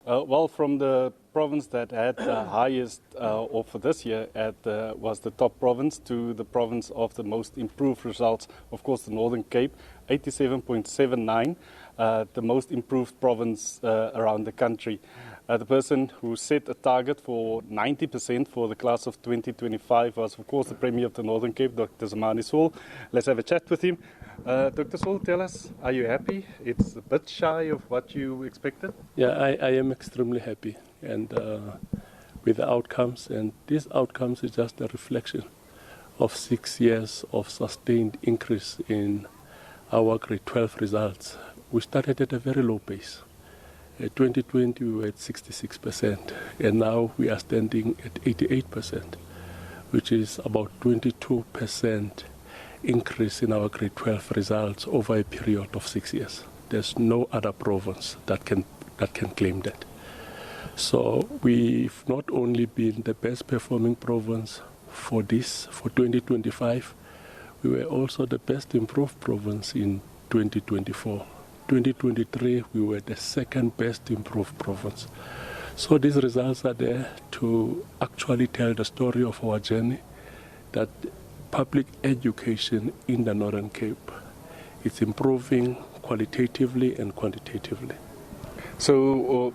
Well, from the province that had the highest, or for this year, was the top province, to the province of the most improved results, of course, the Northern Cape, 87.79, the most improved province around the country. The person who set a target for 90% for the class of 2025 was, of course, the Premier of the Northern Cape, Dr. Zamani Saul. Let's have a chat with him. Dr. Saul, tell us, are you happy? It's a bit shy of what you expected? Yeah, I am extremely happy and with the outcomes. And these outcomes is just a reflection of 6 years of sustained increase in our grade 12 results. We started at a very low base. In 2020, we were at 66%, and now we are standing at 88%, which is about 22% increase in our grade 12 results over a period of 6 years. There's no other province that can claim that. So we've not only been the best performing province for 2025, we were also the best improved province in 2024. 2023, we were the second best improved province. So these results are there to actually tell the story of our journey, that public education in the Northern Cape is improving qualitatively and quantitatively. So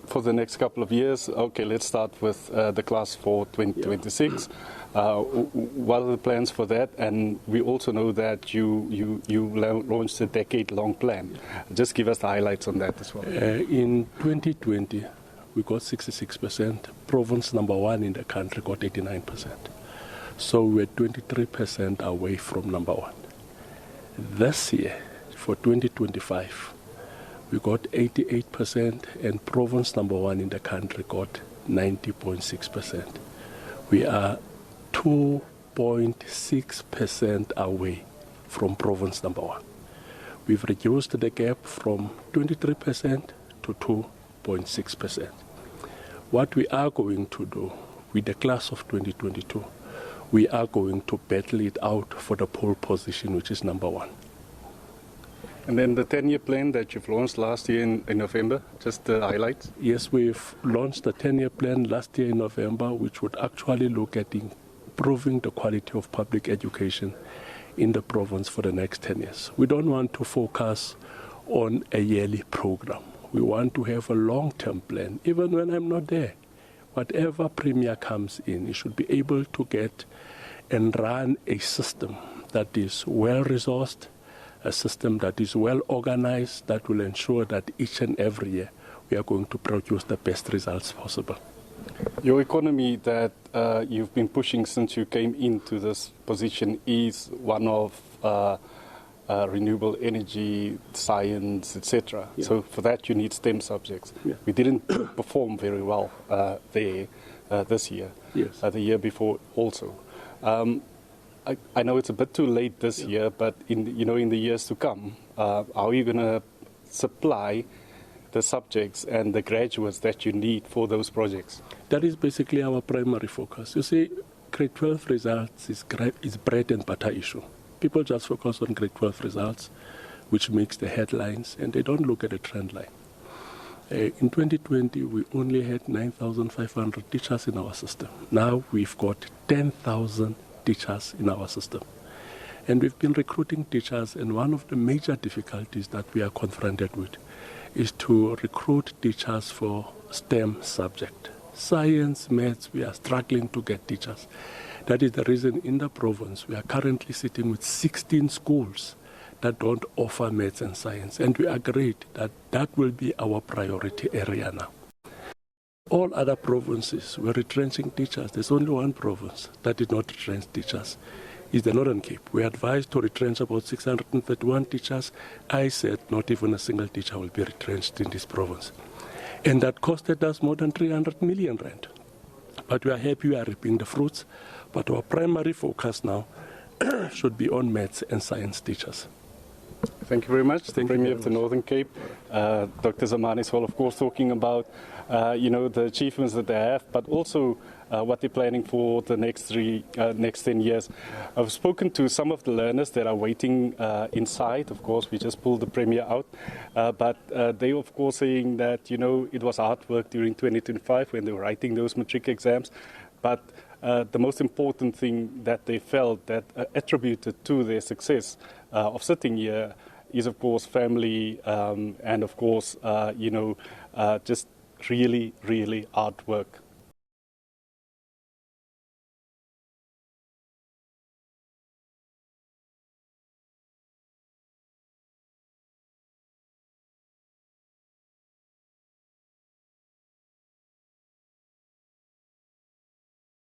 for the next couple of years, okay, let's start with the class for 2026. What are the plans for that? And we also know that you launched a decade-long plan. Just give us the highlights on that as well. In 2020, we got 66%. Province number 1 in the country got 89%. So we're 23% away from number 1. This year, for 2025, we got 88%, and province number 1 in the country got 90.6%. We are 2.6% away from province number 1. We've reduced the gap from 23% to 2.6%. What we are going to do with the class of 2022, we are going to battle it out for the pole position, which is number 1. And then the 10-year plan that you've launched last year in November, just the highlights? Yes, we've launched the 10-year plan last year in November, which would actually look at improving the quality of public education in the province for the next 10 years. We don't want to focus on a yearly program. We want to have a long-term plan. Even when I'm not there, whatever premier comes in, he should be able to get and run a system that is well-resourced, a system that is well organized, that will ensure that each and every year we are going to produce the best results possible. Your economy that you've been pushing since you came into this position is one of renewable energy, science, etc. Yeah. So for that you need STEM subjects. Yeah. We didn't perform very well there this year, yes. The year before also. I know it's a bit too late this year, but in the years to come, how are you going to supply the subjects and the graduates that you need for those projects? That is basically our primary focus. You see, grade 12 results is bread and butter issue. People just focus on grade 12 results, which makes the headlines, and they don't look at the trend line. In 2020, we only had 9,500 teachers in our system. Now we've got 10,000 teachers in our system. And we've been recruiting teachers, and one of the major difficulties that we are confronted with is to recruit teachers for STEM subject. Science, maths, we are struggling to get teachers. That is the reason in the province we are currently sitting with 16 schools that don't offer maths and science, and we agreed that that will be our priority area now. All other provinces were retrenching teachers. There's only one province that did not retrench teachers. It's the Northern Cape. We advised to retrench about 631 teachers. I said not even a single teacher will be retrenched in this province. And that costed us more than 300 million rand. But we are happy we are reaping the fruits. But our primary focus now should be on maths and science teachers. Thank you very much. The Thank you Premier very of the much. Northern Cape, Dr. Zamani Saul, of course, talking about the achievements that they have, but also what they're planning for the next 10 years. I've spoken to some of the learners that are waiting inside. Of course, we just pulled the Premier out, but they, of course, saying that it was hard work during 2025 when they were writing those matric exams, but the most important thing that they felt that attributed to their success of sitting here is, of course, family and, of course, just really, really hard work.